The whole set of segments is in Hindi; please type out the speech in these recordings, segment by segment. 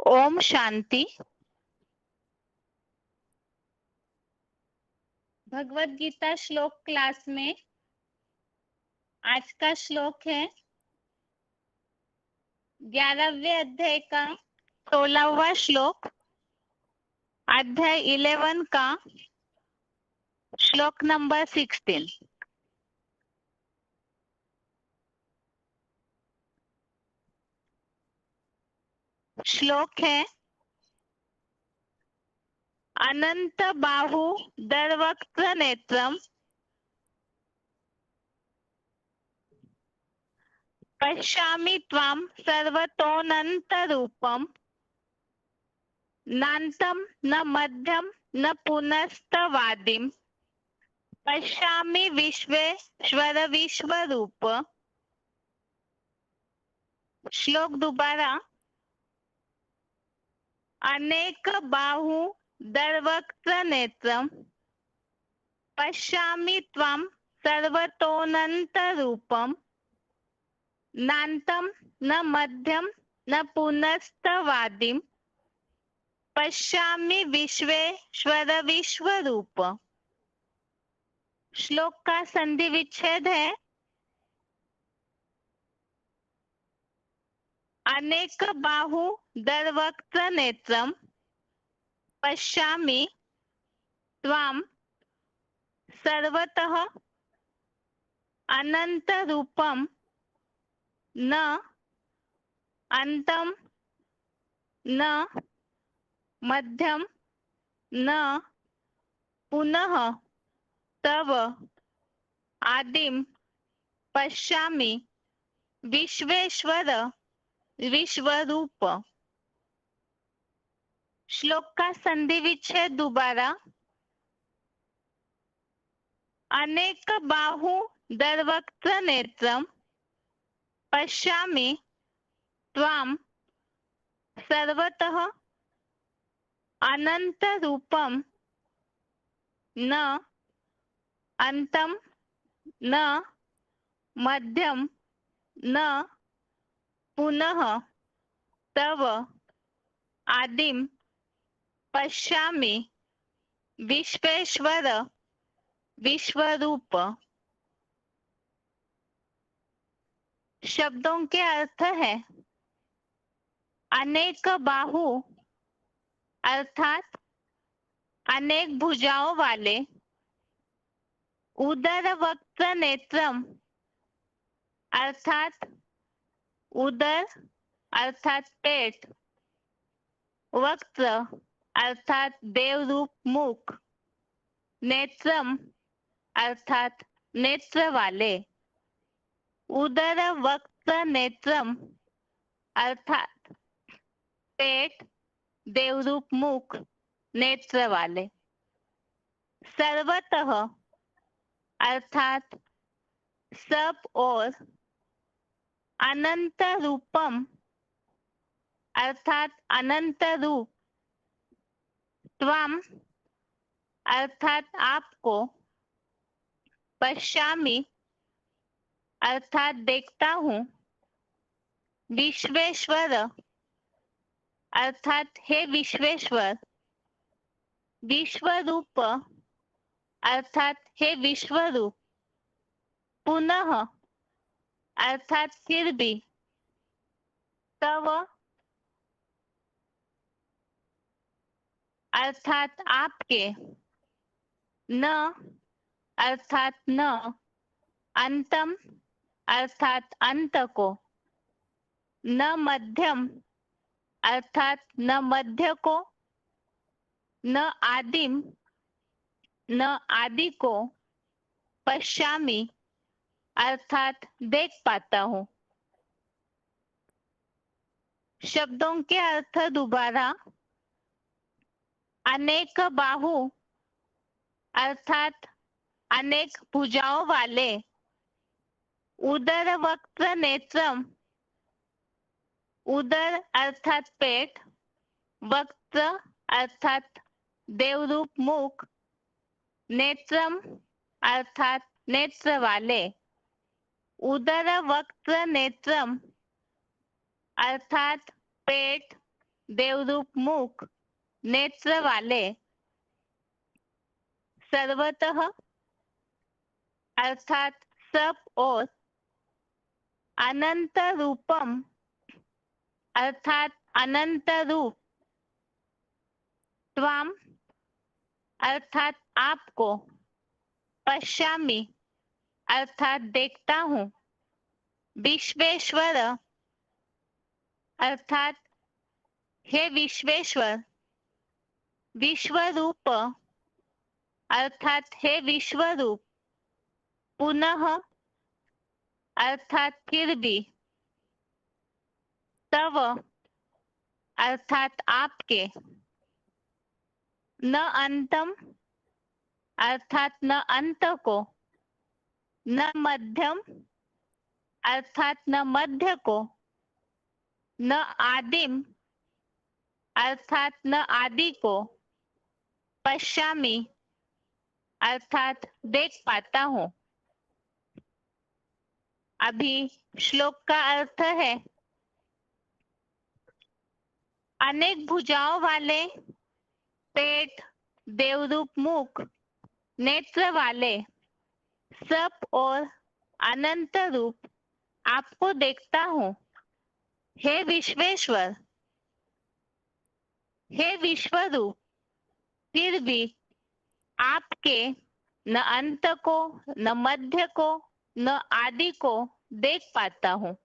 ओम शांति। भगवत गीता श्लोक क्लास में आज का श्लोक है 11वें अध्याय का 16वां श्लोक, अध्याय 11 का श्लोक नंबर 16। श्लोक है अनंत बाहु दरवक्त्र नेत्रम पश्यामि त्वां सर्वतोऽनंत रूपम नान्तं न मध्यम न पुनस्तवादिम पश्यामि विश्वेश्वर विश्वरूप। श्लोक दोबारा। अनेक बाहु दरवक्त्र नेत्रम पश्यामि त्वां सर्वतोऽनंत रूपम नान्तं न मध्यम न पुनस्तवादिम पश्यामि विश्वेश्वर विश्वरूप। श्लोक का संधि विच्छेद है अनेक बाहु दरवक्त्र नेत्रम पश्यामि त्वां सर्वतः अनंत रूपम न अंतम न मध्यम न पुनः तव आदिम पश्यामि विश्वेश्वर विश्वरूप। श्लोक का संधि विच्छेद दोबारा। अनेक बाहु दरवक्त्र नेत्रम पश्यामि त्वां सर्वतः अनंत रूपम न अंतम न मध्यम न पुनः तव आदिम पश्यामि विश्वेश्वर विश्वरूप। शब्दों के अर्थ है अनेक बाहु अर्थात अनेक भुजाओं वाले, उदर वक्त्र नेत्रम अर्थात उदर अर्थात पेट, वक्त्र अर्थात देवरूप मुख, नेत्रम अर्थात नेत्र वाले। उदर वक्त्र नेत्रम अर्थात पेट देवरूप मुख नेत्र वाले। सर्वतः अर्थात सब और, अनंत रूपम अर्थात अनंत रूप, त्वाम अर्थात आपको, पश्यामि अर्थात देखता हूँ, विश्वेश्वर अर्थात हे विश्वेश्वर, विश्वरूप अर्थात हे विश्वरूप, पुनः अर्थात फिर भी, तव अर्थात आपके, न अर्थात न, अंतम अर्थात अंत को, न मध्यम अर्थात न मध्य को, न आदिम न आदि को, पश्यामि अर्थात देख पाता हूँ। शब्दों के अर्थ दोबारा। अनेक बाहु अर्थात अनेक भुजाओं वाले, उदर वक्त्र नेत्रम उदर अर्थात पेट, वक्त्र अर्थात देवरूप मुख, नेत्रम अर्थात नेत्र वाले। उदर वक्त्र नेत्रम अर्थात पेट देवरूप मुख, नेत्र वाले, सर्वतः अर्थात सब और, अनंत रूपम अर्थात अनंत रूप, त्वाम अर्थात आपको, पश्यामि अर्थात देखता हूँ, विश्वेश्वर अर्थात हे विश्वेश्वर, विश्वरूप अर्थात हे विश्वरूप, पुनः अर्थात फिर भी, तव अर्थात आपके, न अंतम अर्थात न अंत को, न मध्यम अर्थात न मध्य को, न आदिम अर्थात न आदि को, पश्यामि अर्थात देख पाता हूँ। अभी श्लोक का अर्थ है, अनेक भुजाओं वाले, पेट, देवरूप मुख, नेत्र वाले, सब और अनंत रूप आपको देखता हूँ। हे विश्वेश्वर, हे विश्वरूप, फिर भी आपके न अंत को, न मध्य को, न आदि को देख पाता हूँ।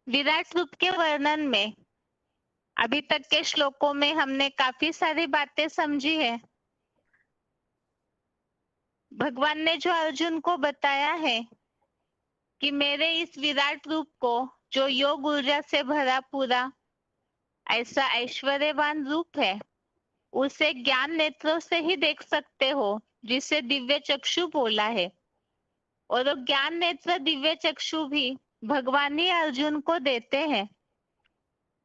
विराट रूप के वर्णन में अभी तक के श्लोकों में हमने काफी सारी बातें समझी है। भगवान ने जो अर्जुन को बताया है कि मेरे इस विराट रूप को, जो योग ऊर्जा से भरा पूरा ऐसा ऐश्वर्यवान रूप है, उसे ज्ञान नेत्रों से ही देख सकते हो, जिसे दिव्य चक्षु बोला है। और वो ज्ञान नेत्र दिव्य चक्षु भी भगवान ही अर्जुन को देते हैं।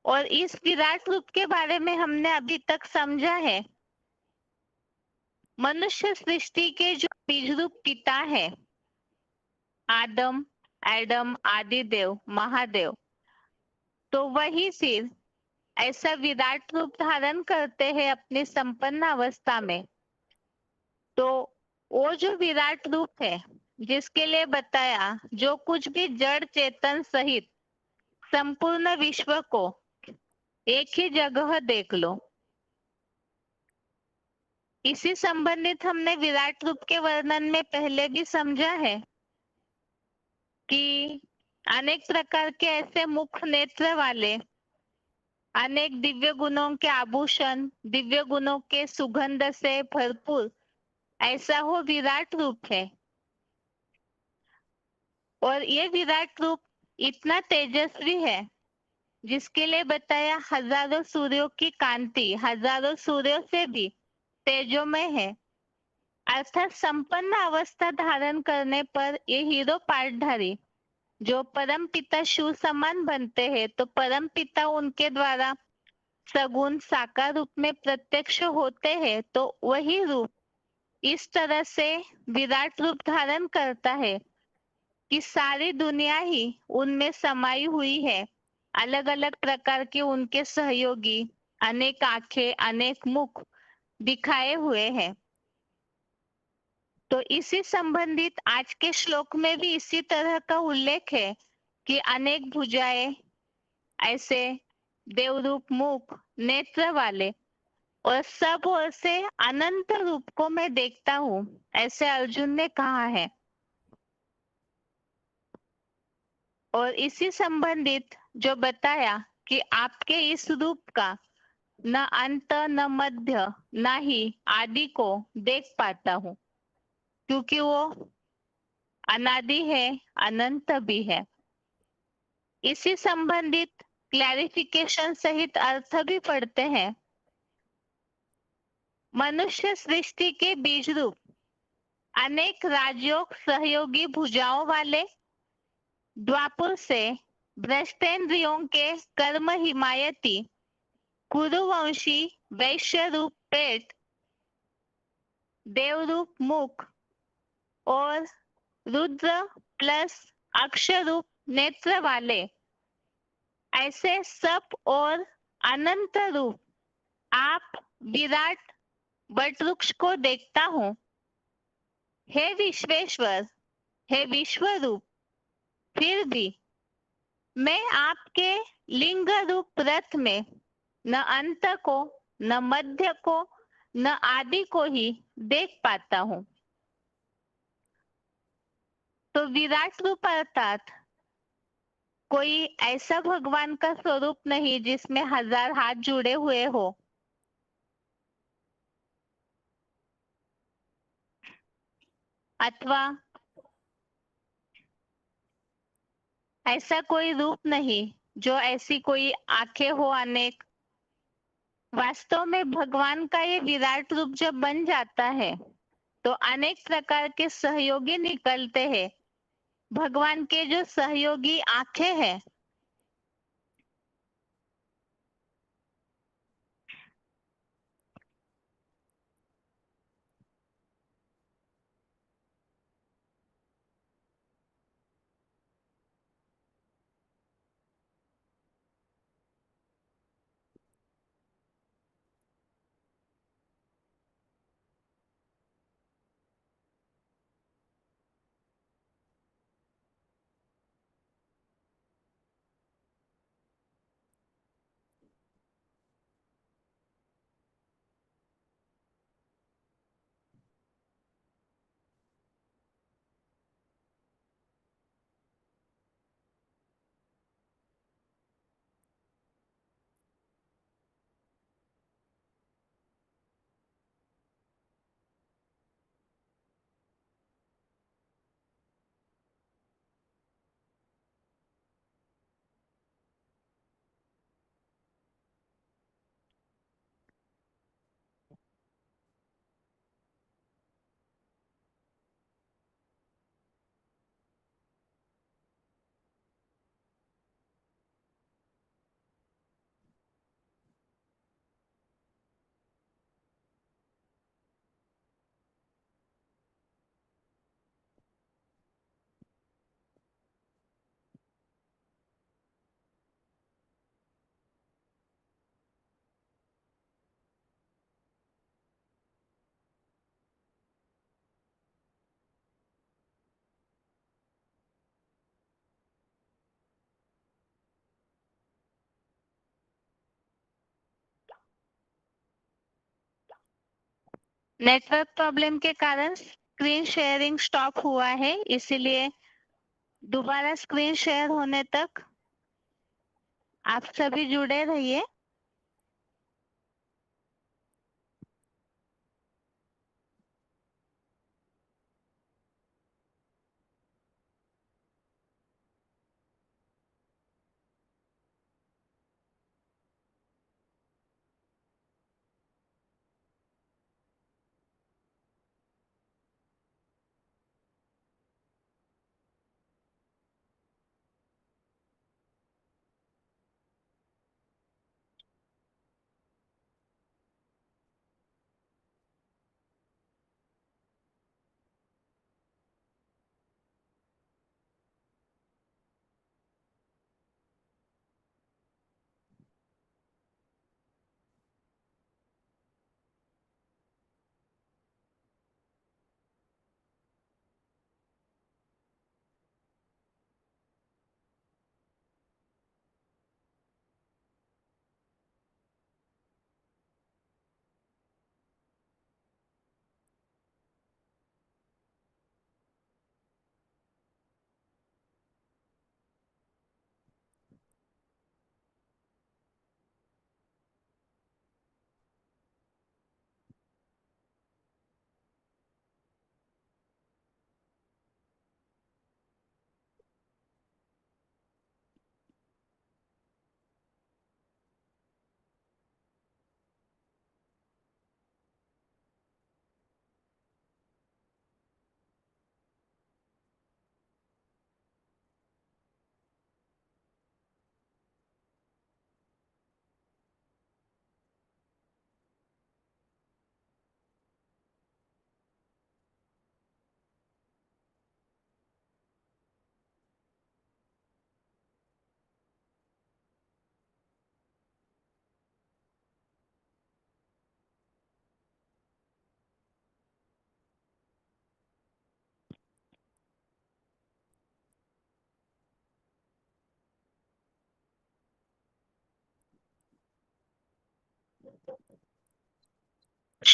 और इस विराट रूप के बारे में हमने अभी तक समझा है। मनुष्य सृष्टि के जो बीज रूप पिता है, आदम, एडम, आदिदेव, महादेव, तो वही फिर ऐसा विराट रूप धारण करते हैं अपनी संपन्न अवस्था में। तो वो जो विराट रूप है, जिसके लिए बताया, जो कुछ भी जड़ चेतन सहित संपूर्ण विश्व को एक ही जगह देख लो। इसी संबंधित हमने विराट रूप के वर्णन में पहले भी समझा है कि अनेक प्रकार के ऐसे मुख नेत्र वाले, अनेक दिव्य गुणों के आभूषण, दिव्य गुणों के सुगंध से भरपूर ऐसा वो विराट रूप है। और ये विराट रूप इतना तेजस्वी है, जिसके लिए बताया हजारों सूर्यों की कांति हजारों सूर्यों से भी तेजोमय है। अर्थात संपन्न अवस्था धारण करने पर ये हीरो पाठधारी जो परम पिता शिव समान बनते हैं, तो परम पिता उनके द्वारा सगुण साकार रूप में प्रत्यक्ष होते हैं। तो वही रूप इस तरह से विराट रूप धारण करता है कि सारी दुनिया ही उनमें समाई हुई है। अलग अलग प्रकार के उनके सहयोगी, अनेक आंखें, अनेक मुख दिखाए हुए हैं। तो इसी संबंधित आज के श्लोक में भी इसी तरह का उल्लेख है कि अनेक भुजाएं, ऐसे देवरूप मुख, नेत्र वाले, और सब ओर से अनंत रूप को मैं देखता हूँ, ऐसे अर्जुन ने कहा है। और इसी संबंधित जो बताया कि आपके इस रूप का न अंत, न मध्य, न ही आदि को देख पाता हूँ, क्योंकि वो अनादि है, अनंत भी है। इसी संबंधित क्लैरिफिकेशन सहित अर्थ भी पढ़ते हैं। मनुष्य सृष्टि के बीज रूप, अनेक राजयोग सहयोगी भुजाओं वाले, द्वापुर से भ्रष्टेंद्रियों के कर्म हिमायती, कुरुवंशी वैश्य रूप पेट, देवरूप मुख और रुद्र प्लस अक्षरूप नेत्र वाले ऐसे सब और अनंत रूप आप विराट वटवृक्ष को देखता हूँ। हे विश्वेश्वर, हे विश्वरूप, फिर भी मैं आपके लिंग रूप रथ में न अंत को, न मध्य को, न आदि को ही देख पाता हूँ। तो विराट रूप अर्थात कोई ऐसा भगवान का स्वरूप नहीं जिसमें 1000 हाथ जुड़े हुए हो, अथवा ऐसा कोई रूप नहीं जो ऐसी कोई आंखें हो अनेक। वास्तव में भगवान का ये विराट रूप जब बन जाता है तो अनेक प्रकार के सहयोगी निकलते हैं। भगवान के जो सहयोगी आंखें हैं, नेटवर्क प्रॉब्लम के कारण स्क्रीन शेयरिंग स्टॉप हुआ है, इसीलिए दोबारा स्क्रीन शेयर होने तक आप सभी जुड़े रहिए।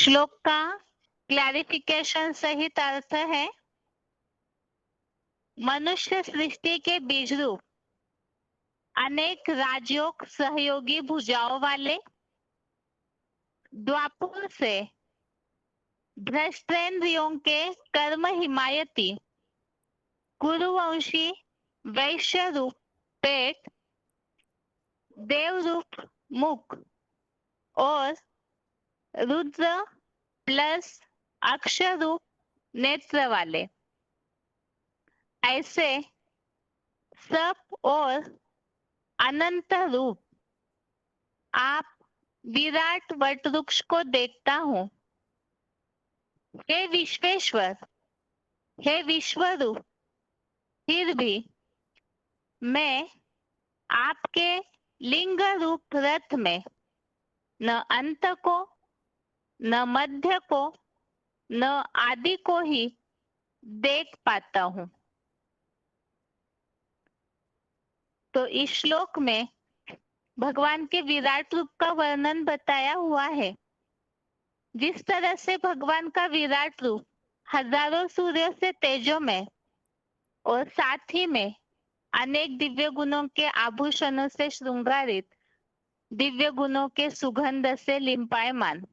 श्लोक का क्लैरिफिकेशन सहित अर्थ है, मनुष्य सृष्टि के बीज रूप अनेक राजयोग सहयोगी भुजाओं वाले द्वापुर से भ्रष्टेंद्रियों के कर्म हिमायती कुरुवंशी वैश्य रूप पेट, देव रूप मुख और रुद्र प्लस अक्षर रूप नेत्र वाले ऐसे सप और अनंत रूप आप विराट वट वृक्ष को देखता हूं। हे विश्वेश्वर, हे विश्वरूप, फिर भी मैं आपके लिंग रूप रथ में न अंत को, न मध्य को, न आदि को ही देख पाता हूं। तो इस श्लोक में भगवान के विराट रूप का वर्णन बताया हुआ है। जिस तरह से भगवान का विराट रूप हजारों सूर्यों से तेजोमय और साथ ही में अनेक दिव्य गुणों के आभूषणों से श्रृंगारित, दिव्य गुणों के सुगंध से लिंपायमान,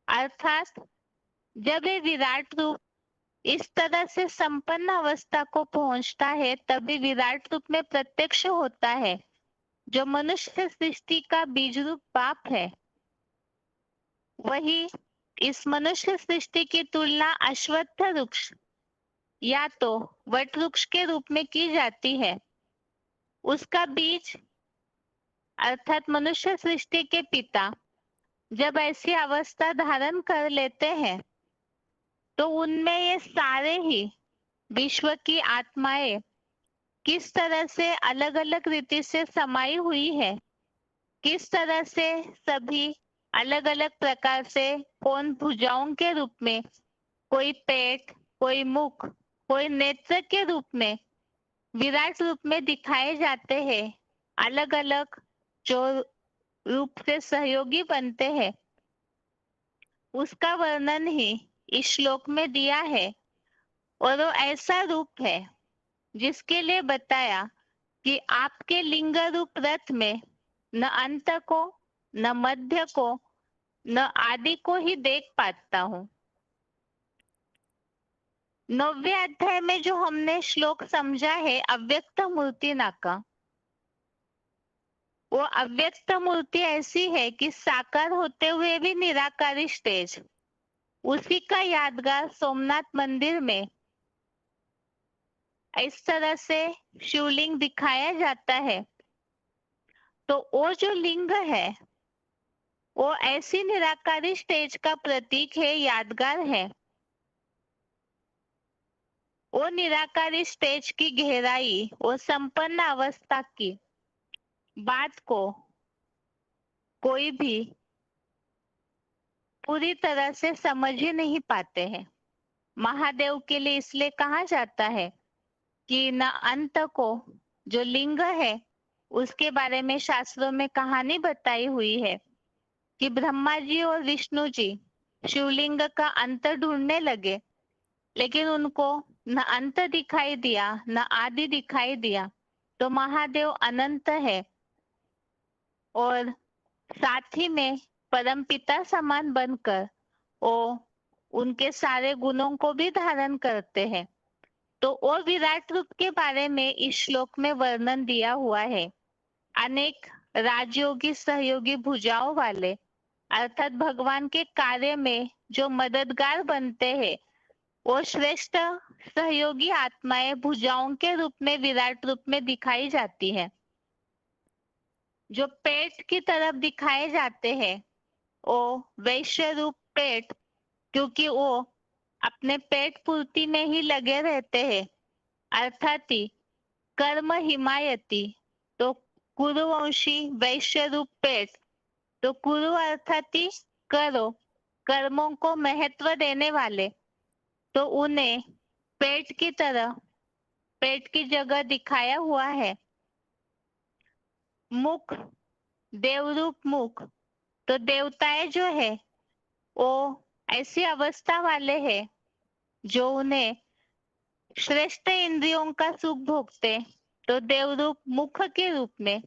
अर्थात जब ये विराट रूप इस तरह से संपन्न अवस्था को पहुंचता है तभी विराट रूप में प्रत्यक्ष होता है जो मनुष्य सृष्टि का बीज रूप बाप है। वही इस मनुष्य सृष्टि की तुलना अश्वत्थ वृक्ष या तो वट वृक्ष के रूप में की जाती है। उसका बीज अर्थात मनुष्य सृष्टि के पिता जब ऐसी अवस्था धारण कर लेते हैं तो उनमें ये सारे ही विश्व की आत्माएं किस तरह से अलग अलग रीति से समाई हुई है, किस तरह से सभी अलग अलग प्रकार से कौन भुजाओं के रूप में, कोई पेट, कोई मुख, कोई नेत्र के रूप में विराट रूप में दिखाए जाते हैं। अलग अलग जो रूप से सहयोगी बनते हैं उसका वर्णन ही इस श्लोक में दिया है। और वो ऐसा रूप है जिसके लिए बताया कि आपके लिंग रूप रथ में न अंत को, न मध्य को, न आदि को ही देख पाता हूं। 9वें अध्याय में जो हमने श्लोक समझा है अव्यक्त मूर्ति नाका, वो अव्यक्त मूर्ति ऐसी है कि साकार होते हुए भी निराकारी स्टेज, उसी का यादगार सोमनाथ मंदिर में इस तरह से शिवलिंग दिखाया जाता है। तो वो जो लिंग है वो ऐसी निराकारी स्टेज का प्रतीक है, यादगार है। वो निराकारी स्टेज की गहराई, वो संपन्न अवस्था की बात को कोई भी पूरी तरह से समझ ही नहीं पाते हैं। महादेव के लिए इसलिए कहा जाता है कि न अंत को जो लिंग है उसके बारे में शास्त्रों में कहानी बताई हुई है कि ब्रह्मा जी और विष्णु जी शिवलिंग का अंत ढूंढने लगे, लेकिन उनको न अंत दिखाई दिया न आदि दिखाई दिया। तो महादेव अनंत है और साथ ही में परम पिता समान बनकर वो उनके सारे गुणों को भी धारण करते हैं। तो वो विराट रूप के बारे में इस श्लोक में वर्णन दिया हुआ है। अनेक राजयोगी सहयोगी भुजाओं वाले अर्थात भगवान के कार्य में जो मददगार बनते हैं वो श्रेष्ठ सहयोगी आत्माएं भुजाओं के रूप में विराट रूप में दिखाई जाती है। जो पेट की तरफ दिखाए जाते हैं वो वैश्य रूप पेट, क्योंकि वो अपने पेट पूर्ति में ही लगे रहते हैं, अर्थात कर्म हिमायती। तो कुरुवंशी वैश्य रूप पेट, तो कुरु अर्थात करो, कर्मों को महत्व देने वाले, तो उन्हें पेट की तरह पेट की जगह दिखाया हुआ है। मुख, देवरूप मुख, तो देवताएं जो है वो ऐसी अवस्था वाले हैं जो उन्हें श्रेष्ठ इंद्रियों का सुख भोगते तो देवरूप मुख के रूप में,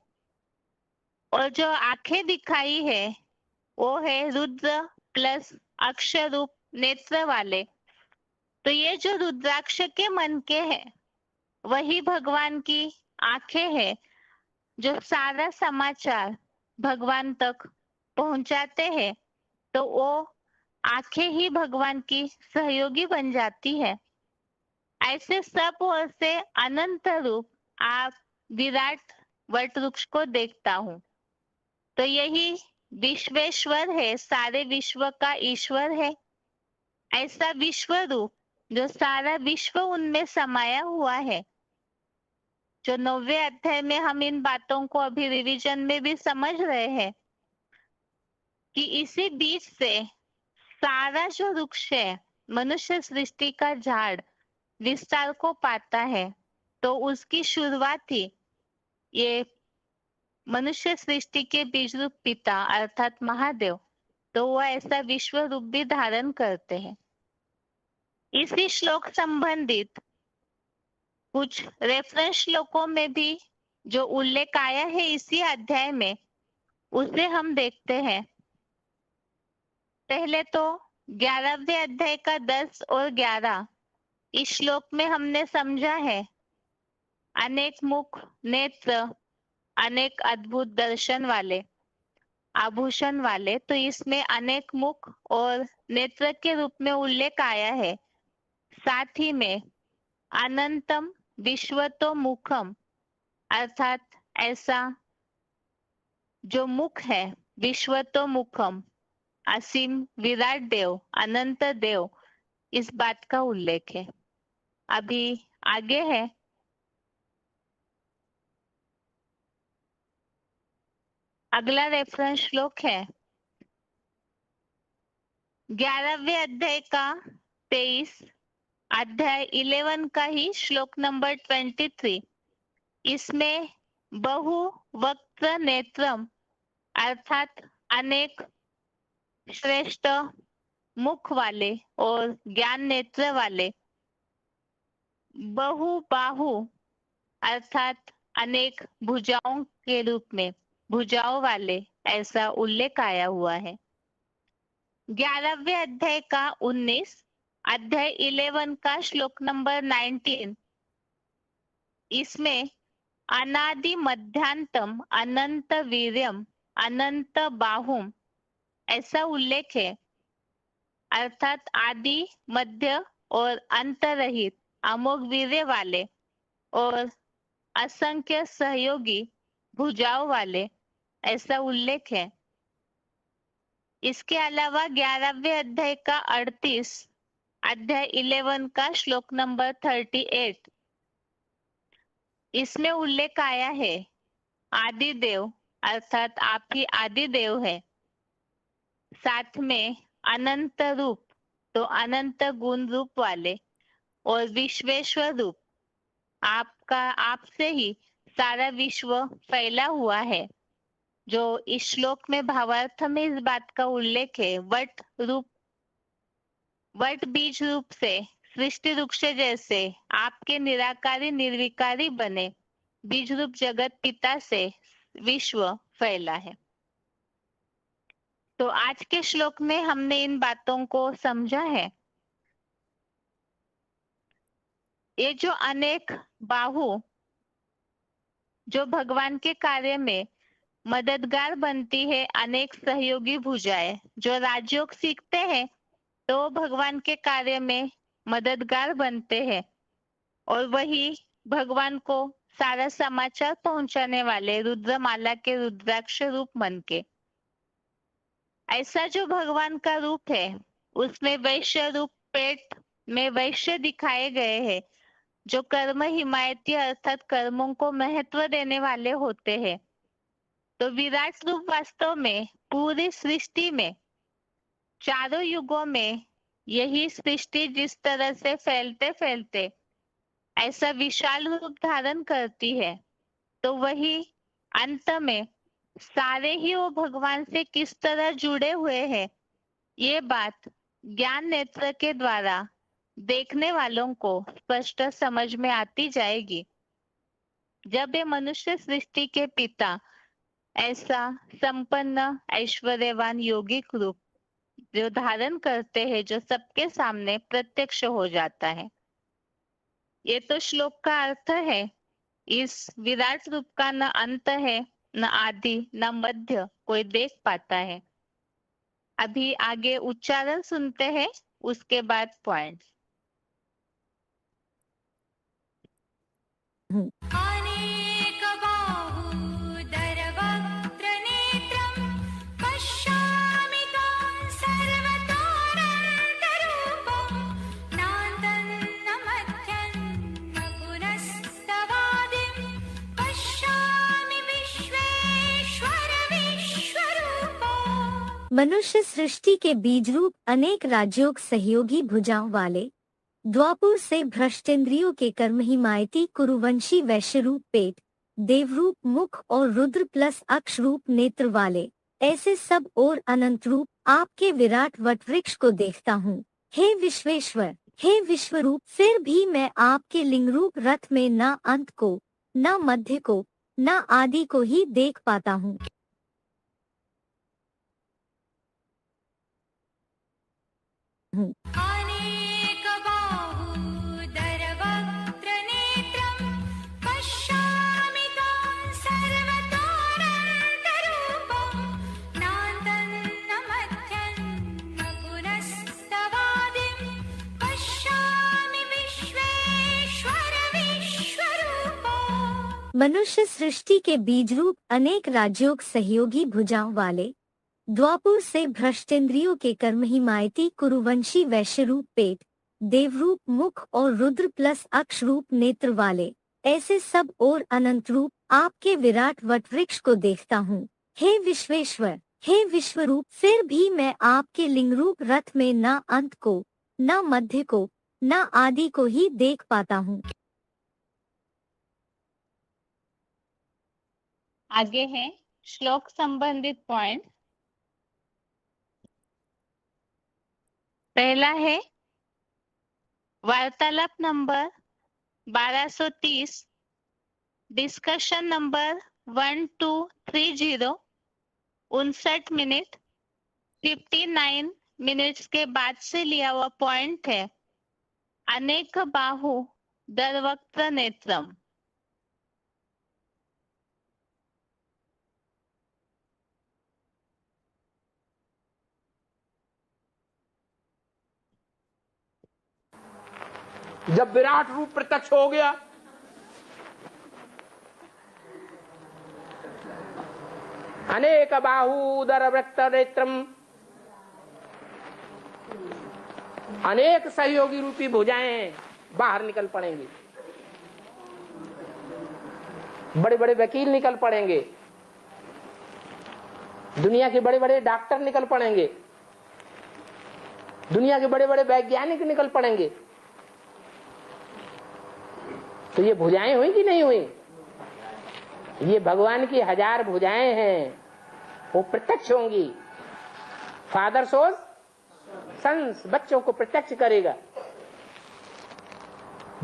और जो आंखें दिखाई है वो है रुद्र प्लस अक्षर रूप नेत्र वाले। तो ये जो रुद्राक्ष के मन के हैं वही भगवान की आंखें हैं जो सारा समाचार भगवान तक पहुंचाते हैं। तो वो आंखें ही भगवान की सहयोगी बन जाती है। ऐसे सब ओर से अनंत रूप आप विराट वट वृक्ष को देखता हूँ। तो यही विश्वेश्वर है, सारे विश्व का ईश्वर है। ऐसा विश्व रूप जो सारा विश्व उनमें समाया हुआ है। जो 9वें अध्याय में हम इन बातों को अभी रिवीजन में भी समझ रहे हैं कि इसी बीच से सारा जो वृक्ष है, मनुष्य सृष्टि का झाड़ विस्तार को पाता है। तो उसकी शुरुआत ही ये मनुष्य सृष्टि के बीज रूप पिता अर्थात महादेव, तो वह ऐसा विश्व रूप भी धारण करते हैं। इसी श्लोक संबंधित कुछ रेफरेंस श्लोकों में भी जो उल्लेख आया है इसी अध्याय में, उसे हम देखते हैं। पहले तो 11वें अध्याय का 10 और 11 इस श्लोक में हमने समझा है अनेक मुख नेत्र अनेक अद्भुत दर्शन वाले आभूषण वाले। तो इसमें अनेक मुख और नेत्र के रूप में उल्लेख आया है। साथ ही में अनंतम विश्वतो मुखम अर्थात ऐसा जो मुख है विश्वतो मुखम असीम विराट देव अनंत देव, इस बात का उल्लेख है। अभी आगे है अगला रेफरेंस श्लोक है 11वें अध्याय का 23 अध्याय 11 का ही श्लोक नंबर 23। इसमें बहु वक्त नेत्रम अर्थात अनेक श्रेष्ठ मुख वाले और ज्ञान नेत्र वाले, बहु बाहु अर्थात अनेक भुजाओं के रूप में भुजाओं वाले, ऐसा उल्लेख आया हुआ है। 11वें अध्याय का 19 अध्याय 11 का श्लोक नंबर 19, इसमें अनादि मध्यांतम अनंत वीर्यम अनंत बाहुम ऐसा उल्लेख है। अर्थात आदि मध्य और अंत रहित अमोघ वीर्य वाले और असंख्य सहयोगी भुजाओं वाले, ऐसा उल्लेख है। इसके अलावा 11वें अध्याय का 38 अध्याय 11 का श्लोक नंबर 38, इसमें उल्लेख आया है आदि देव अर्थात आप ही आदि देव है। साथ में अनंत रूप तो अनंत गुण रूप वाले और विश्वेश्वर रूप, आपका आपसे ही सारा विश्व फैला हुआ है। जो इस श्लोक में भावार्थ में इस बात का उल्लेख है, वट बीज रूप से सृष्टि वृक्ष जैसे आपके निराकारी निर्विकारी बने बीज रूप जगत पिता से विश्व फैला है। तो आज के श्लोक में हमने इन बातों को समझा है। ये जो अनेक बाहु जो भगवान के कार्य में मददगार बनती है, अनेक सहयोगी भुजाएं जो राजयोग सीखते हैं तो भगवान के कार्य में मददगार बनते हैं, और वही भगवान को सारा समाचार पहुंचाने वाले रुद्रमाला के रुद्राक्ष रूप मन के। ऐसा जो भगवान का रूप है उसमें वैश्य रूप पेट में वैश्य दिखाए गए हैं जो कर्म हिमायती अर्थात कर्मों को महत्व देने वाले होते हैं। तो विराट रूप वास्तव में पूरी सृष्टि में चारों युगों में यही सृष्टि जिस तरह से फैलते फैलते ऐसा विशाल रूप धारण करती है, तो वही अंत में सारे ही वो भगवान से किस तरह जुड़े हुए हैं, ये बात ज्ञान नेत्र के द्वारा देखने वालों को स्पष्ट समझ में आती जाएगी। जब ये मनुष्य सृष्टि के पिता ऐसा संपन्न ऐश्वर्यवान यौगिक रूप जो धारण करते हैं, जो सबके सामने प्रत्यक्ष हो जाता है। ये तो श्लोक का अर्थ है। इस विराट रूप का न अंत है, न आदि, न मध्य कोई देख पाता है। अभी आगे उच्चारण सुनते हैं, उसके बाद पॉइंट। मनुष्य सृष्टि के बीज रूप अनेक राज्यों सहयोगी भुजाओं वाले, द्वापुर से भ्रष्टेंद्रियों के कर्म हिमायती कुरुवंशी वैश्य रूप पेट, देवरूप मुख और रुद्र प्लस अक्ष रूप नेत्र वाले, ऐसे सब और अनंत रूप आपके विराट वटवृक्ष को देखता हूँ। हे विश्वेश्वर, हे विश्वरूप, फिर भी मैं आपके लिंग रूप रथ में न अंत को, न मध्य को, न आदि को ही देख पाता हूँ। मनुष्य सृष्टि के बीज रूप अनेक राज्यों सहयोगी भुजाओं वाले, द्वापुर से भ्रष्टेंद्रियों के कर्म हिमायती कुरुवंशी वैश्य रूप पेट, देवरूप मुख और रुद्र प्लस अक्ष रूप नेत्र वाले, ऐसे सब और अनंत रूप आपके विराट वटवृक्ष को देखता हूँ। हे विश्वेश्वर, हे विश्वरूप, फिर भी मैं आपके लिंग रूप रथ में न अंत को, न मध्य को, न आदि को ही देख पाता हूँ। आगे है श्लोक संबंधित पॉइंट। पहला है वार्तालाप number 1230, discussion number 1230, 59 minute 59 minutes के बाद से लिया हुआ पॉइंट है। अनेक बाहु दरवक्त्र नेत्रम। जब विराट रूप प्रत्यक्ष हो गया, अनेक बाहूदर वृत्त नेत्रम, अनेक सहयोगी रूपी भुजाएं बाहर निकल पड़ेंगी। बड़े बड़े वकील निकल पड़ेंगे, दुनिया के बड़े बड़े डॉक्टर निकल पड़ेंगे, दुनिया के बड़े बड़े वैज्ञानिक निकल पड़ेंगे। तो ये भुजाएं हुई कि नहीं हुई? ये भगवान की 1000 भुजाएं हैं, वो प्रत्यक्ष होंगी। फादर सोज सन्स, बच्चों को प्रत्यक्ष करेगा।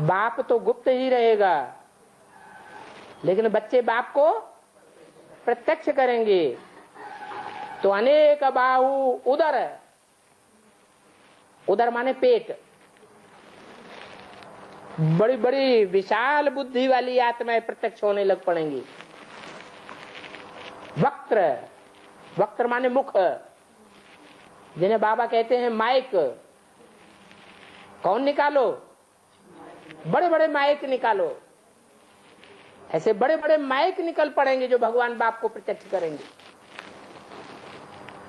बाप तो गुप्त ही रहेगा, लेकिन बच्चे बाप को प्रत्यक्ष करेंगे। तो अनेक बाहु उदर, उदर माने पेट, बड़ी बड़ी विशाल बुद्धि वाली आत्माएं प्रत्यक्ष होने लग पड़ेंगी। वक्त्र, वक्त्र माने मुख, जिन्हें बाबा कहते हैं माइक। कौन निकालो? बड़े बड़े माइक निकालो। ऐसे बड़े बड़े माइक निकल पड़ेंगे जो भगवान बाप को प्रत्यक्ष करेंगे।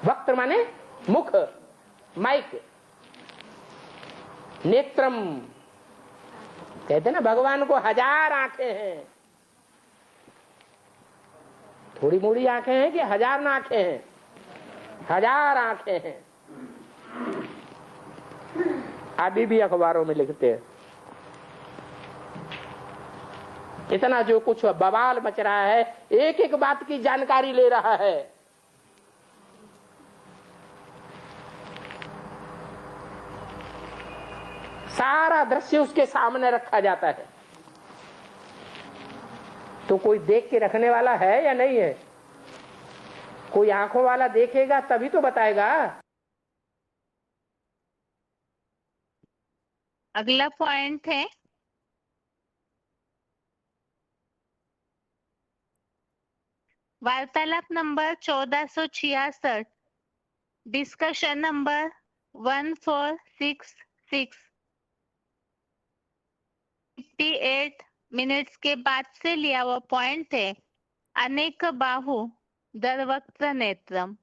वक्त्र माने मुख, माइक। नेत्रम, कहते ना भगवान को 1000 आंखें हैं। थोड़ी मोड़ी आंखें हैं कि 1000 आंखें हैं? 1000 आंखें हैं। अभी भी अखबारों में लिखते हैं। इतना जो कुछ बवाल मच रहा है, एक एक बात की जानकारी ले रहा है। सारा दृश्य उसके सामने रखा जाता है। तो कोई देख के रखने वाला है या नहीं है? कोई आंखों वाला देखेगा तभी तो बताएगा। अगला पॉइंट है वार्तालाप नंबर 1466, डिस्कशन नंबर 1466, 58 मिनट्स के बाद से लिया हुआ पॉइंट है अनेक बाहु दरवक्त्र नेत्रम।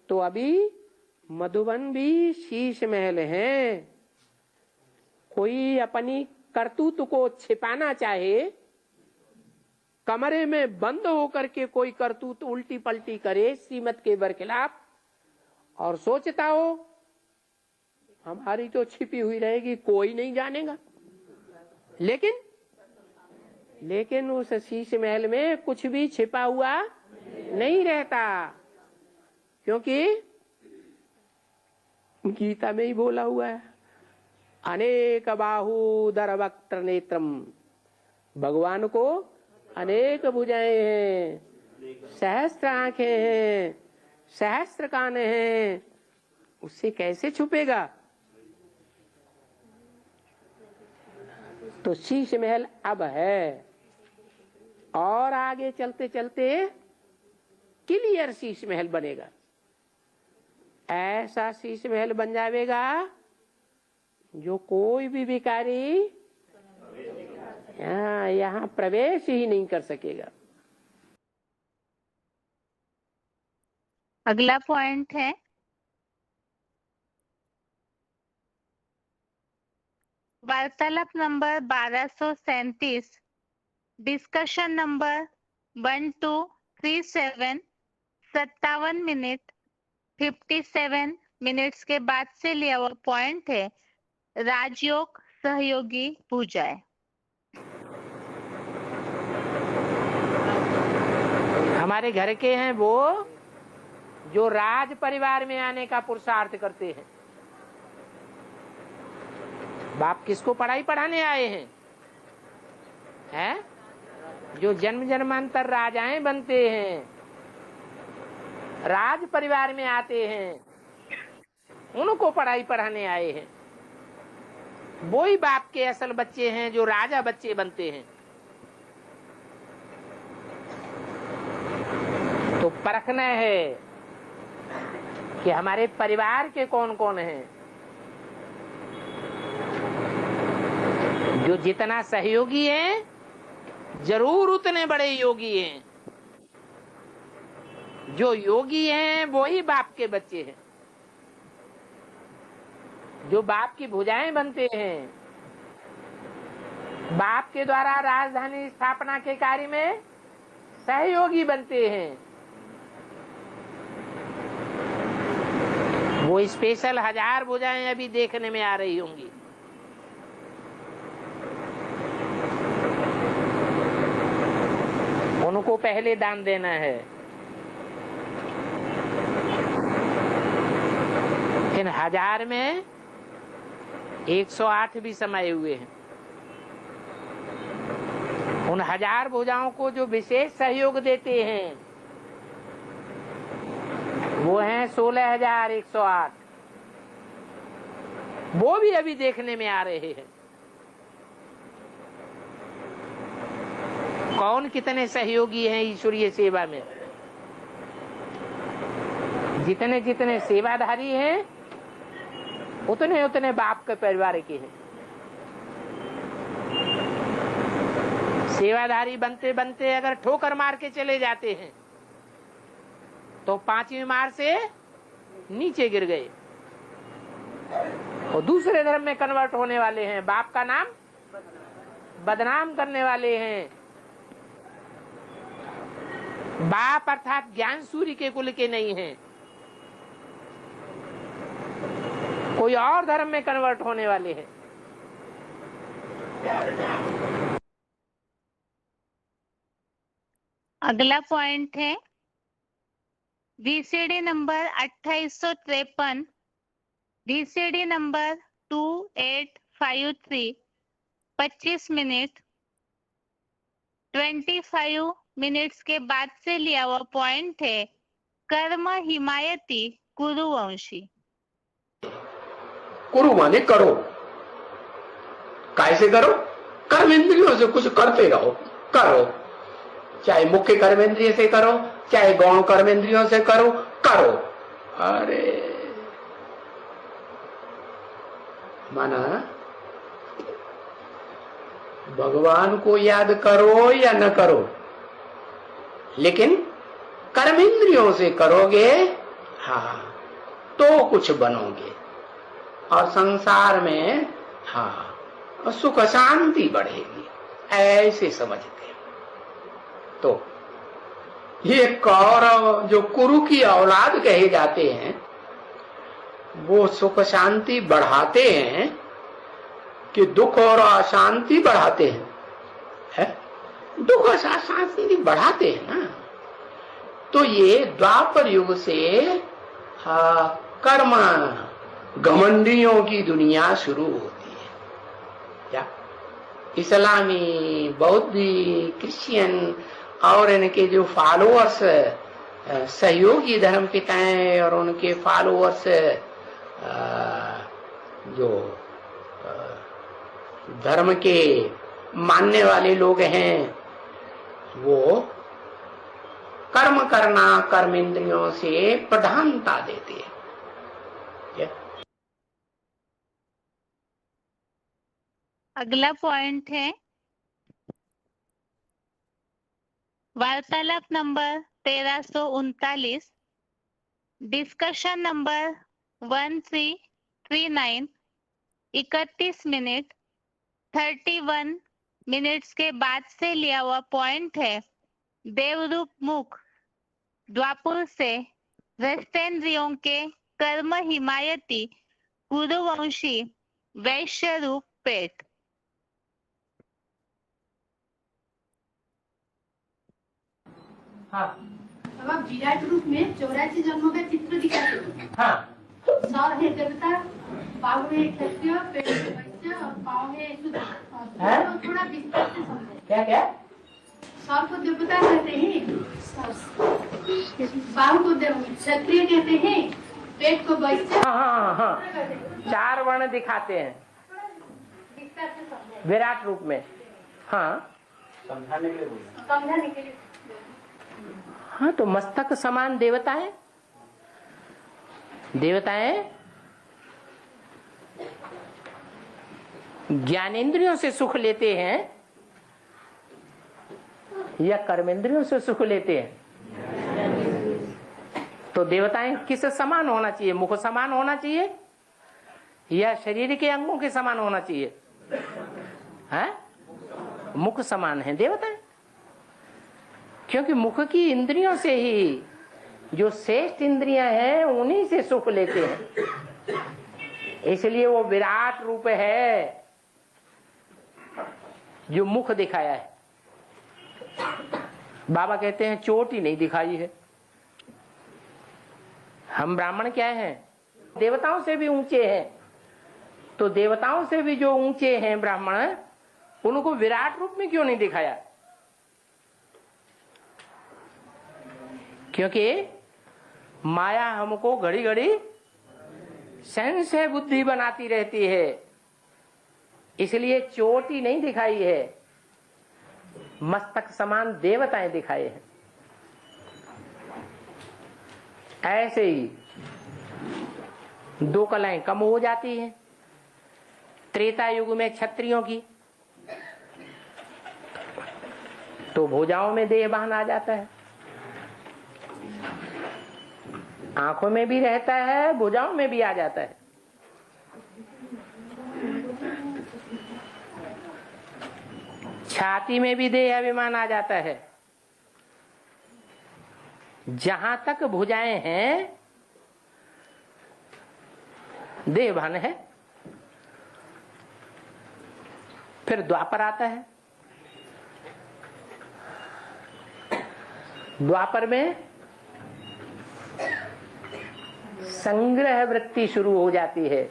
तो अभी मधुबन भी शीश महल है। कोई अपनी करतूत को छिपाना चाहे, कमरे में बंद होकर के कोई करतूत उल्टी पलटी करे श्रीमत के बरखिलाफ और सोचता हो हमारी तो छिपी हुई रहेगी, कोई नहीं जानेगा। लेकिन उस शीश महल में कुछ भी छिपा हुआ नहीं रहता, क्योंकि गीता में ही बोला हुआ है, अनेक बाहु दरवक्त्र नेत्रम। भगवान को अनेक भुजाएं हैं, सहस्त्र आंखें हैं, सहस्त्र कान हैं, उससे कैसे छुपेगा? तो शीश महल अब है, और आगे चलते चलते क्लियर शीश महल बनेगा। ऐसा शीश महल बन जाएगा जो कोई भी भिखारी यहाँ प्रवेश ही नहीं कर सकेगा। अगला पॉइंट है वार्तालाप number 1237, discussion number 1237, 57 minute 57 minutes के बाद से लिया हुआ पॉइंट है राजयोग सहयोगी भुजाएं। हमारे घर के हैं वो जो राज परिवार में आने का पुरुषार्थ करते हैं। बाप किसको पढ़ाई पढ़ाने आए हैं? जो जन्म जन्मांतर राजाएं बनते हैं, राज परिवार में आते हैं, उनको पढ़ाई पढ़ाने आए हैं। वो ही बाप के असल बच्चे हैं जो राजा बच्चे बनते हैं। तो परखना है कि हमारे परिवार के कौन कौन हैं। जो जितना सहयोगी हैं जरूर उतने बड़े योगी हैं। जो योगी हैं वो ही बाप के बच्चे हैं। जो बाप की भुजाएं बनते हैं, बाप के द्वारा राजधानी स्थापना के कार्य में सहयोगी बनते हैं, वो स्पेशल 1000 भुजाएं अभी देखने में आ रही होंगी। उनको पहले दान देना है। इन 1000 में 108 भी समाये हुए हैं। उन 1000 भुजाओं को जो विशेष सहयोग देते हैं वो हैं 16108। वो भी अभी देखने में आ रहे हैं। कौन कितने सहयोगी हैं ईश्वरीय सेवा में? जितने जितने सेवाधारी हैं उतने उतने बाप के परिवार के हैं। सेवाधारी बनते बनते अगर ठोकर मार के चले जाते हैं तो 5वीं मार से नीचे गिर गए। और दूसरे धर्म में कन्वर्ट होने वाले हैं, बाप का नाम बदनाम करने वाले हैं। बाप अर्थात ज्ञान सूर्य के कुल के नहीं हैं, कोई और धर्म में कन्वर्ट होने वाले हैं। अगला पॉइंट है VCD number 2853, VCD number 2853, 25 minute 25 minutes के बाद से लिया हुआ पॉइंट है कर्म हिमायती कुरुवंशी। कुरु माने करो, कैसे करो? कर्म इंद्रियों से कुछ करते रहो, करो, चाहे मुख्य कर्मेंद्रिय से करो, चाहे गौण कर्मेंद्रियों से करो, करो। अरे माना भगवान को याद करो या न करो, लेकिन कर्मेंद्रियों से करोगे, हाँ, तो कुछ बनोगे और संसार में हाँ सुख शांति बढ़ेगी, ऐसे समझते। तो ये कौरव जो कुरु की औलाद कहे जाते हैं, वो सुख शांति बढ़ाते हैं कि दुख और अशांति बढ़ाते हैं? है? दुख और अशांति बढ़ाते हैं ना। तो ये द्वापर युग से कर्म घमंडियों की दुनिया शुरू होती है। क्या इस्लामी, बौद्धी, क्रिश्चियन और इनके जो फॉलोअर्स, सहयोगी धर्म पिताएं और उनके फॉलोअर्स जो धर्म के मानने वाले लोग हैं, वो कर्म करना कर्मेंद्रियों से प्रधानता देते हैं। अगला पॉइंट है वार्तालाप number 1339, discussion number 1339, 31 minute 31 minutes के बाद से लिया हुआ पॉइंट है देवरूप मुख द्वापुर से वस्तेंद्रियों के कर्म हिमायती कुरुवंशी वैश्य रूप पेट। हाँ अब आप विराट रूप में 84 जन्मों का चित्र दिखाते हैं। हाँ, सर है देवता, पाँव है क्षत्रिय, पेट है वैश्य और पाँव है शूद्र। तो थोड़ा विस्तार से समझें। क्या क्या? सर को देवता कहते हैं, पाँव को क्षत्रिय कहते हैं, पेट को वैश्य। हाँ हाँ हाँ, 4 वर्ण दिखाते हैं विस्तार से समझें। विराट रूप में। हाँ समझाने के लिए। हाँ, तो मस्तक समान देवताएं, ज्ञानेंद्रियों से सुख लेते हैं या कर्मेंद्रियों से सुख लेते हैं? तो देवताएं किस समान होना चाहिए? मुख समान होना चाहिए या शरीर के अंगों के समान होना चाहिए? हैं? मुख समान है देवताएं, क्योंकि मुख की इंद्रियों से ही जो श्रेष्ठ इंद्रियां हैं उन्हीं से सुख लेते हैं, इसलिए वो विराट रूप है जो मुख दिखाया है। बाबा कहते हैं चोट ही नहीं दिखाई है। हम ब्राह्मण क्या हैं? देवताओं से भी ऊंचे हैं। तो देवताओं से भी जो ऊंचे हैं ब्राह्मण, उनको विराट रूप में क्यों नहीं दिखाया? क्योंकि माया हमको घड़ी घड़ी संशय बुद्धि बनाती रहती है, इसलिए चोटी नहीं दिखाई है, मस्तक समान देवताएं दिखाए हैं। ऐसे ही 2 कलाएं कम हो जाती हैं। त्रेता युग में क्षत्रियों की, तो भुजाओं में देहभान आ जाता है, आंखों में भी रहता है, भुजाओं में भी आ जाता है। छाती में भी देह अभिमान आ जाता है। जहां तक भुजाएं हैं देह भान है। फिर द्वापर आता है। द्वापर में संग्रह वृत्ति शुरू हो जाती है।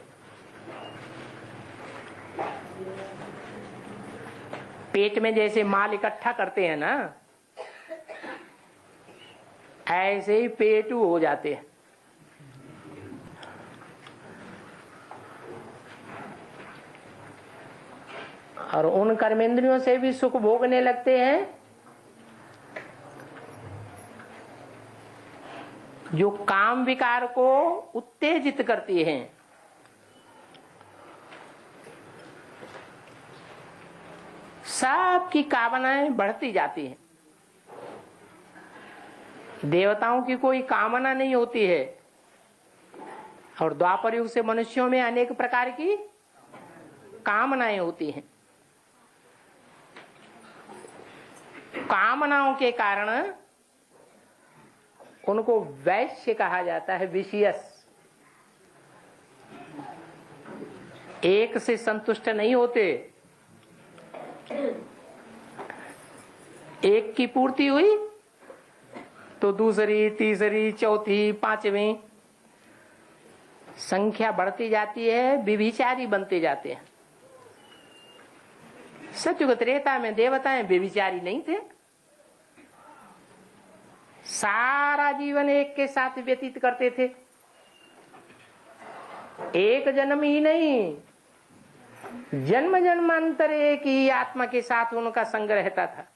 पेट में जैसे माल इकट्ठा करते हैं ना, ऐसे ही पेटू हो जाते हैं। और उन कर्मेंद्रियों से भी सुख भोगने लगते हैं जो काम विकार को उत्तेजित करती हैं। सबकी कामनाएं बढ़ती जाती हैं। देवताओं की कोई कामना नहीं होती है। और द्वापर युग से मनुष्यों में अनेक प्रकार की कामनाएं होती हैं। कामनाओं के कारण उनको वैश्य कहा जाता है, विशियस। एक से संतुष्ट नहीं होते। एक की पूर्ति हुई तो दूसरी, तीसरी, चौथी, पांचवी संख्या बढ़ती जाती है, व्यभिचारी बनते जाते हैं। सतयुग त्रेता में देवताएं व्यभिचारी नहीं थे। सारा जीवन एक के साथ व्यतीत करते थे। एक जन्म ही नहीं, जन्म जन्मांतर एक ही आत्मा के साथ उनका संग रहता था।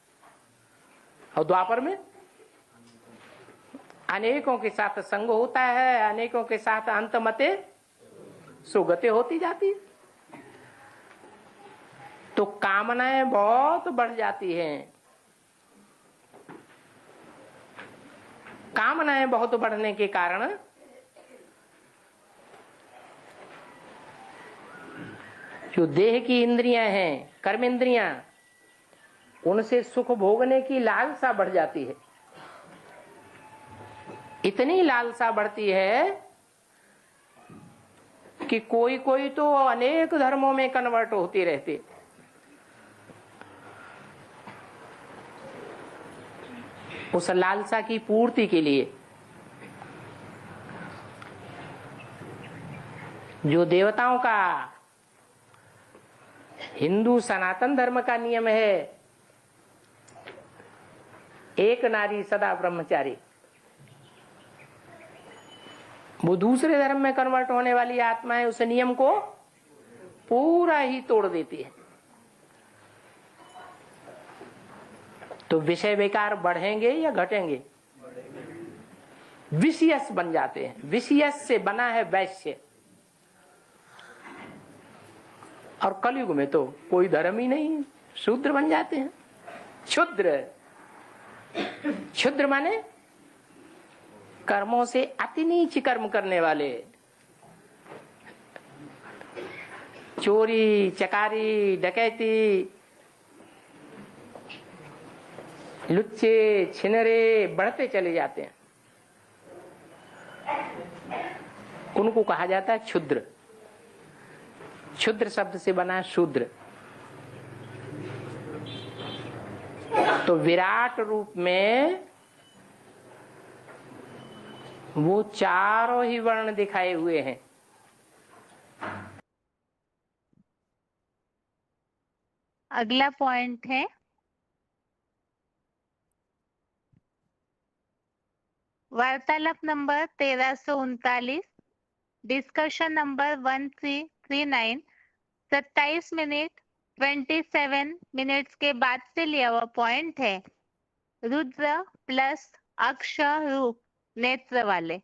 और द्वापर में अनेकों के साथ संग होता है, अनेकों के साथ अंतमते सुगते होती जाती। तो कामनाएं बहुत बढ़ जाती हैं। कामनाएं बहुत बढ़ने के कारण जो देह की इंद्रियां हैं, कर्मेंद्रियां, उनसे सुख भोगने की लालसा बढ़ जाती है। इतनी लालसा बढ़ती है कि कोई कोई तो अनेक धर्मों में कन्वर्ट होती रहती। उस लालसा की पूर्ति के लिए जो देवताओं का, हिंदू सनातन धर्म का नियम है, एक नारी सदा ब्रह्मचारी, वो दूसरे धर्म में कन्वर्ट होने वाली आत्माएं उस नियम को पूरा ही तोड़ देती है। तो विषय विकार बढ़ेंगे या घटेंगे? विषयस बन जाते हैं। विषयस से बना है वैश्य। और कलयुग में तो कोई धर्म ही नहीं, शूद्र बन जाते हैं। क्षुद्र, क्षुद्र माने कर्मों से अति नीच कर्म करने वाले, चोरी, चकारी, डकैती, लुच्चे, छिनरे बढ़ते चले जाते हैं। उनको कहा जाता है क्षुद्र। क्षुद्र शब्द से बना शूद्र। तो विराट रूप में वो चारों ही वर्ण दिखाए हुए हैं। अगला पॉइंट है वार्तालाप number 1339, discussion number 1339, 27 minute 27 minutes के बाद से लिया हुआ पॉइंट है रुद्र प्लस अक्ष रूप नेत्र वाले।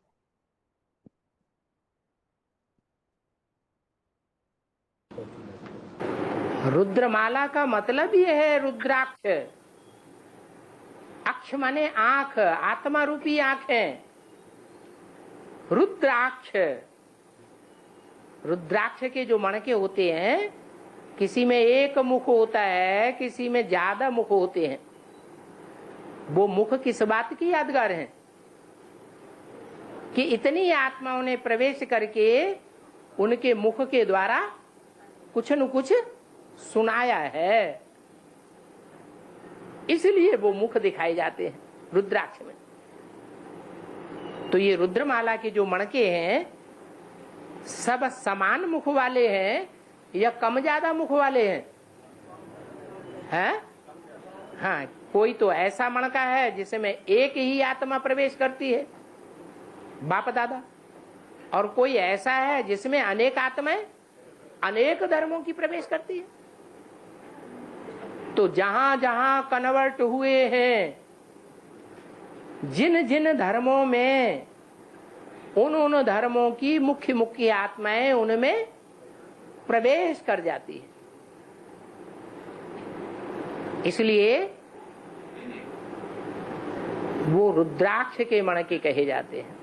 रुद्रमाला का मतलब ये है रुद्राक्ष। अक्ष माने आंख, आत्मा रूपी आंख है रुद्राक्ष। रुद्राक्ष के जो मणके होते हैं किसी में एक मुख होता है, किसी में ज्यादा मुख होते हैं। वो मुख किस बात की यादगार है कि इतनी आत्माओं ने प्रवेश करके उनके मुख के द्वारा कुछ न कुछ सुनाया है, इसलिए वो मुख दिखाए जाते हैं रुद्राक्ष में। तो ये रुद्रमाला के जो मणके हैं सब समान मुख वाले हैं या कम ज्यादा मुख वाले हैं? हैं? हाँ, कोई तो ऐसा मणका है जिसमें एक ही आत्मा प्रवेश करती है, बाप दादा, और कोई ऐसा है जिसमें अनेक आत्माएं अनेक धर्मों की प्रवेश करती है। तो जहां जहां कन्वर्ट हुए हैं, जिन जिन धर्मों में उन धर्मों की मुख्य मुख्य आत्माएं उनमें प्रवेश कर जाती है। इसलिए वो रुद्राक्ष के मणके कहे जाते हैं।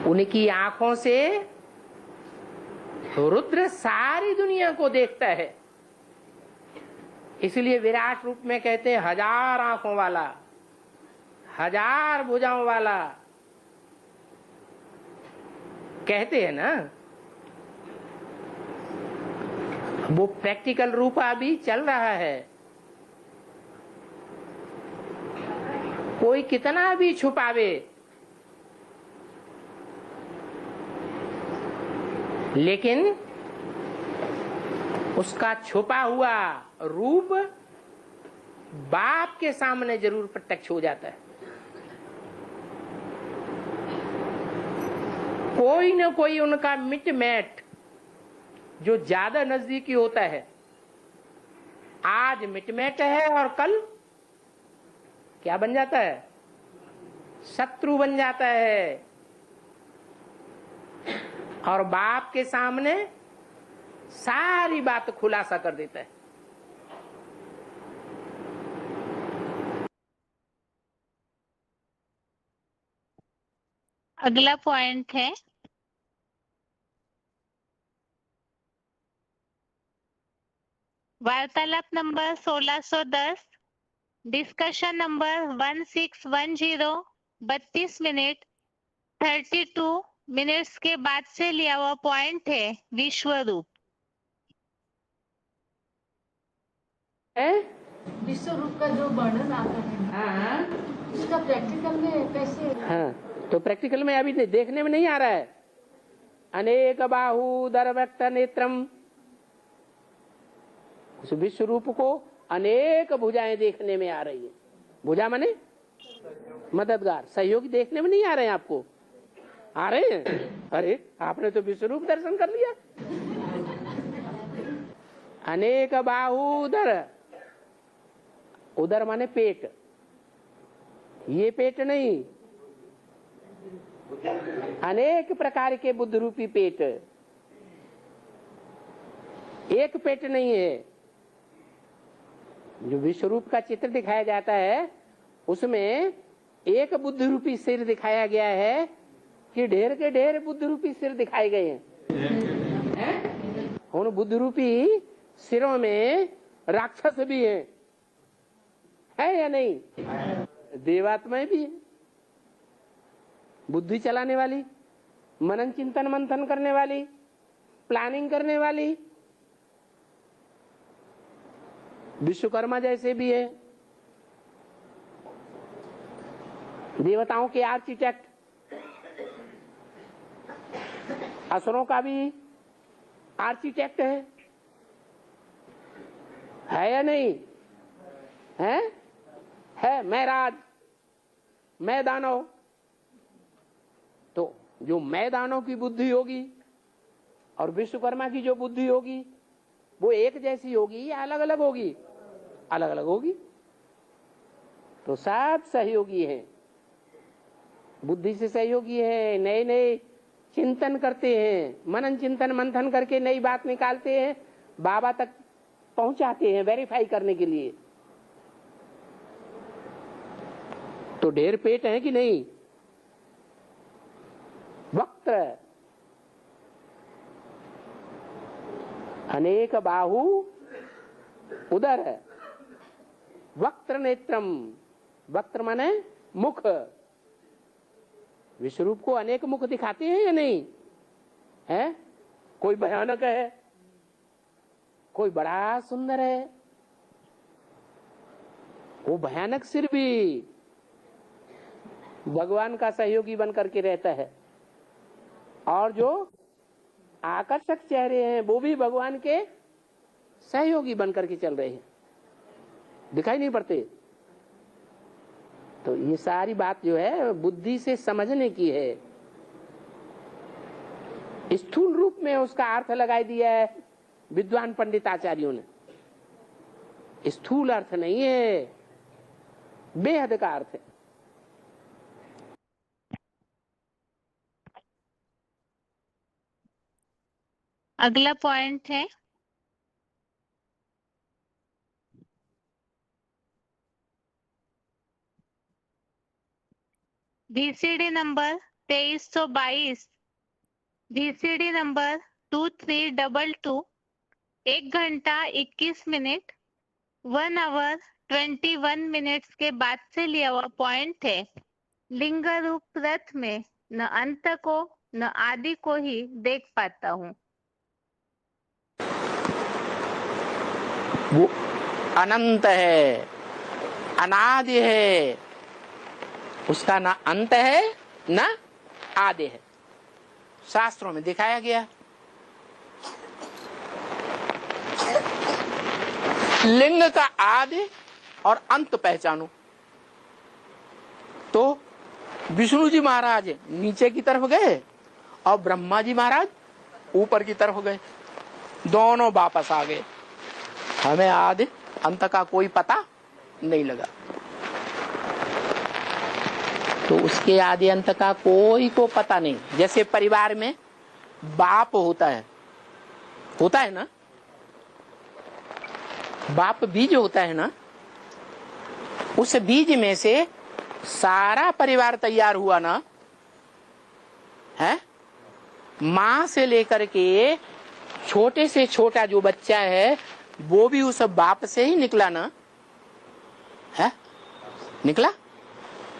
उनकी आंखों से रुद्र सारी दुनिया को देखता है, इसलिए विराट रूप में कहते हैं 1000 आंखों वाला, 1000 भुजाओं वाला, कहते हैं ना। वो प्रैक्टिकल रूप अभी चल रहा है। कोई कितना भी छुपावे, लेकिन उसका छुपा हुआ रूप बाप के सामने जरूर प्रत्यक्ष हो जाता है। कोई न कोई उनका मिटमैट जो ज्यादा नजदीकी होता है, आज मिटमैट है और कल क्या बन जाता है? शत्रु बन जाता है। और बाप के सामने सारी बात खुलासा कर देता है। अगला पॉइंट है वार्तालाप number 1610, discussion number 1610, 32 minute 32 minutes के बाद से लिया हुआ पॉइंट है विश्व रूप। विश्व रूप का जो वर्णन आता है, हाँ, उसका प्रैक्टिकल में कैसे? हाँ, तो प्रैक्टिकल में अभी देखने में नहीं आ रहा है। अनेक बाहुदर व्यक्त नेत्रम, उस विश्व रूप को अनेक भुजाएं देखने में आ रही है। भुजा माने मददगार, सहयोगी देखने में नहीं आ रहे हैं आपको? आ रहे हैं? अरे आपने तो विश्व रूप दर्शन कर लिया। अनेक बाहुदर, उदर माने पेट, ये पेट नहीं, अनेक प्रकार के बुद्ध रूपी पेट, एक पेट नहीं है। जो विश्व रूप का चित्र दिखाया जाता है उसमें एक बुद्ध रूपी सिर दिखाया गया है कि ढेर के ढेर बुद्ध रूपी सिर दिखाए गए हैं। उन बुद्ध रूपी सिरों में राक्षस भी है या नहीं? देवात्माएं भी है, बुद्धि चलाने वाली, मनन चिंतन मंथन करने वाली, प्लानिंग करने वाली, विश्वकर्मा जैसे भी है, देवताओं के आर्किटेक्ट, असुरों का भी आर्किटेक्ट है या नहीं? है मैं राज, मैं दानव। तो जो मैं दानव की बुद्धि होगी और विश्वकर्मा की जो बुद्धि होगी वो एक जैसी होगी या अलग अलग होगी? अलग अलग होगी। तो सब सहयोगी हैं, बुद्धि से सहयोगी है, नए नए चिंतन करते हैं, मनन चिंतन मंथन करके नई बात निकालते हैं, बाबा तक पहुंचाते हैं वेरीफाई करने के लिए। तो ढेर पेट है कि नहीं? वक्त अनेक बाहु उदर, वक्त्र नेत्रम, वक्त्र माने मुख, विश्वरूप को अनेक मुख दिखाते हैं या नहीं है? कोई भयानक है, कोई बड़ा सुंदर है, वो भयानक सिर भी भगवान का सहयोगी बन करके रहता है, और जो आकर्षक चेहरे हैं वो भी भगवान के सहयोगी बन करके चल रहे हैं, दिखाई नहीं पड़ते। तो ये सारी बात जो है बुद्धि से समझने की है। स्थूल रूप में उसका अर्थ लगाई दिया है विद्वान पंडित आचार्यों ने। स्थूल अर्थ नहीं है, बेहद का अर्थ है। अगला पॉइंट है VCD नंबर 2322, VCD नंबर 2322, 1 घंटा 21 मिनट 1 आवर 21 मिनट्स के बाद से लिया हुआ पॉइंट है। लिंग रूप रथ में न अंत को न आदि को ही देख पाता हूँ। वो अनंत है, अनादि है, उसका ना अंत है ना आदि है, शास्त्रों में दिखाया गया। लिंग का आदि और अंत पहचानो तो विष्णु जी महाराज नीचे की तरफ गए और ब्रह्मा जी महाराज ऊपर की तरफ गए, दोनों वापस आ गए। हमें आदि अंत का कोई पता नहीं लगा। तो उसके आदि अंत का कोई को पता नहीं। जैसे परिवार में बाप होता है ना, बाप बीज होता है ना, उस बीज में से सारा परिवार तैयार हुआ ना है। माँ से लेकर के छोटे से छोटा जो बच्चा है वो भी उस बाप से ही निकला ना है, निकला।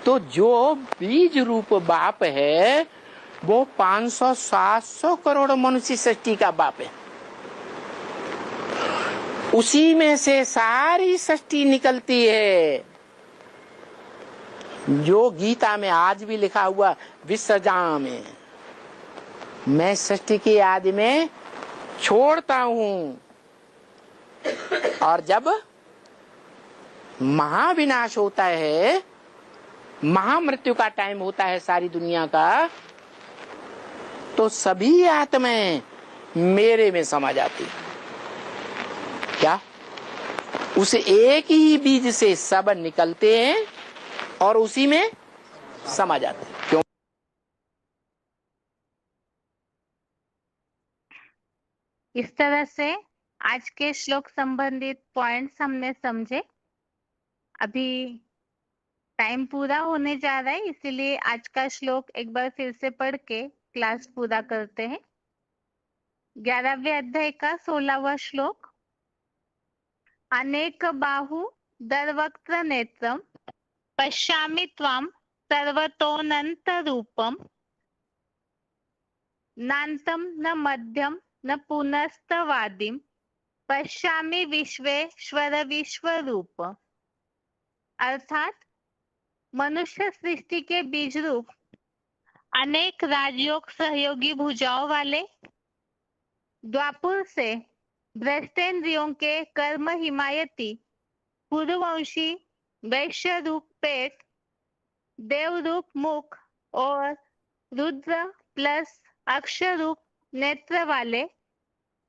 तो जो बीज रूप बाप है वो 500-700 करोड़ मनुष्य सृष्टि का बाप है। उसी में से सारी सृष्टि निकलती है। जो गीता में आज भी लिखा हुआ विसर्जा में, मैं सृष्टि के आदि में छोड़ता हूं, और जब महाविनाश होता है, महामृत्यु का टाइम होता है सारी दुनिया का, तो सभी आत्माएं मेरे में समा जाती। क्या? उस एक ही बीज से सब निकलते हैं और उसी में समा जाते हैं। क्यों? इस तरह से आज के श्लोक संबंधित पॉइंट्स हमने समझे। अभी टाइम पूरा होने जा रहा है, इसीलिए आज का श्लोक एक बार फिर से पढ़ के क्लास पूरा करते हैं। 11वें अध्याय का 16वां श्लोक। अनेक बाहु दरवक्त्र नेत्रम पश्यामि त्वां सर्वतोऽनंत रूपम नान्तं न मध्यम न पुनस्तवादिम पश्यामि विश्वेश्वर विश्वरूप। अर्थात मनुष्य सृष्टि के बीज रूप अनेक राजयोग सहयोगी भुजाओं वाले द्वापुर से भ्रष्टेंद्रियों के कर्म हिमायती पूर्ववंशी वैश्य रूप पेट, देव रूप मुख और रुद्र प्लस अक्षर रूप नेत्र वाले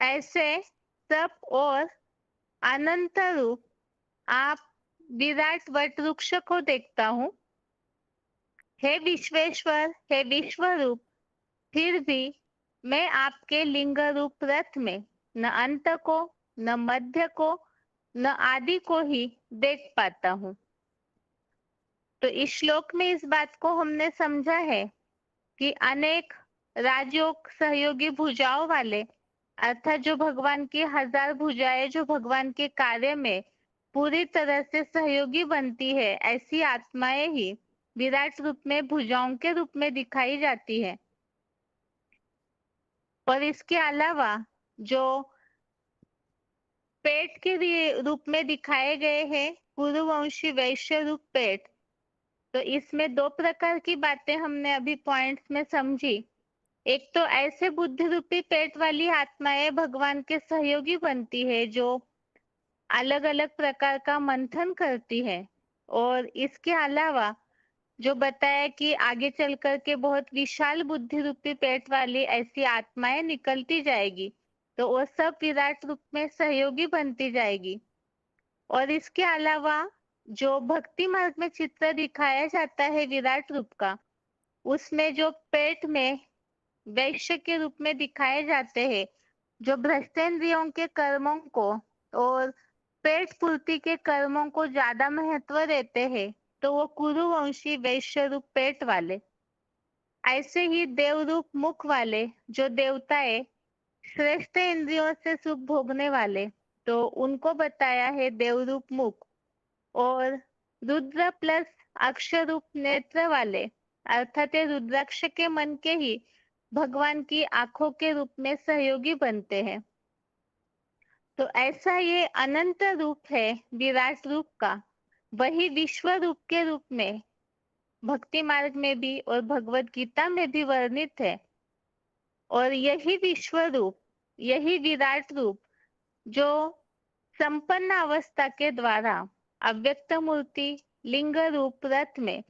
ऐसे सब और अनंत रूप आप विराट वट वृक्ष को देखता हूँ। हे विश्वेश्वर, हे विश्व रूप, फिर भी मैं आपके लिंग रूप रथ में न अंत को न मध्य को न आदि को ही देख पाता हूँ। तो इस श्लोक में इस बात को हमने समझा है कि अनेक राजयोग सहयोगी भुजाओं वाले अर्थात जो भगवान की 1000 भुजाएं जो भगवान के कार्य में पूरी तरह से सहयोगी बनती है, ऐसी आत्माएं ही विराट रूप में भुजाओं के रूप में दिखाई जाती है। और इसके अलावा जो पेट के रूप में दिखाए गए हैं, कुरुवंशी वैश्य रूप पेट, तो इसमें 2 प्रकार की बातें हमने अभी पॉइंट्स में समझी। एक तो ऐसे बुद्धि रूपी पेट वाली आत्माएं भगवान के सहयोगी बनती है जो अलग अलग प्रकार का मंथन करती है, और इसके अलावा जो बताया कि आगे चल कर के बहुत विशाल बुद्धि रूपी पेट वाली ऐसी आत्माएं निकलती जाएगी, तो वो सब विराट रूप में सहयोगी बनती जाएगी। और इसके अलावा जो भक्ति मार्ग में चित्र दिखाया जाता है विराट रूप का, उसमें जो पेट में वैश्य के रूप में दिखाए जाते हैं, जो भ्रष्टेंद्रियों के कर्मों को और पेट पूर्ति के कर्मों को ज्यादा महत्व देते हैं, तो वो कुरुवंशी वैश्य रूप पेट वाले। ऐसे ही देव रूप मुख वाले जो देवताएं श्रेष्ठ इंद्रियों से सुख भोगने वाले, तो उनको बताया है देवरूप मुख। और रुद्र प्लस अक्षर रूप नेत्र वाले, अर्थात ये रुद्राक्ष के मन के ही भगवान की आंखों के रूप में सहयोगी बनते हैं। तो ऐसा ये अनंत रूप है विराट रूप का, वही विश्व रूप के रूप में भक्ति मार्ग में भी और भगवत गीता में भी वर्णित है। और यही विश्व रूप, यही विराट रूप जो संपन्न अवस्था के द्वारा अव्यक्त मूर्ति लिंग रूप रथ में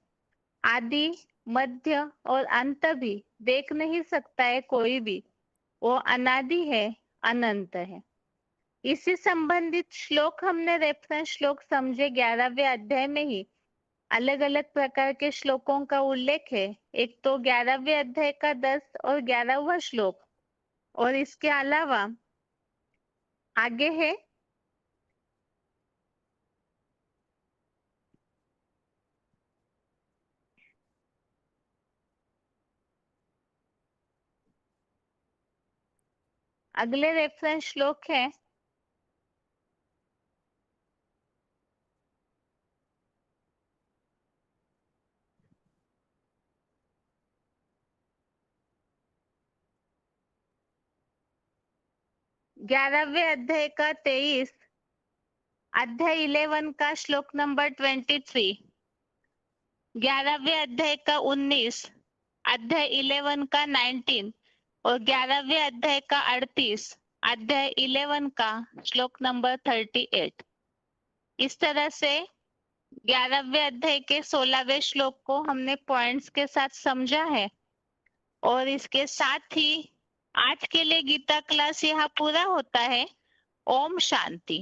आदि मध्य और अंत भी देख नहीं सकता है कोई भी, वो अनादि है, अनंत है। इसी संबंधित श्लोक हमने रेफरेंस श्लोक समझे 11वें अध्याय में ही अलग अलग प्रकार के श्लोकों का उल्लेख है। एक तो 11वें अध्याय का 10 और 11वां श्लोक, और इसके अलावा आगे है अगले रेफरेंस श्लोक है 11वें अध्याय का 23, अध्याय 11 का श्लोक नंबर 23, 11वें अध्याय का 19, अध्याय 11 का 19 और 11वें अध्याय का 38, अध्याय 11 का श्लोक नंबर 38। इस तरह से 11वें अध्याय के 16वें श्लोक को हमने पॉइंट्स के साथ समझा है। और इसके साथ ही आज के लिए गीता क्लास यहाँ पूरा होता है। ओम शांति।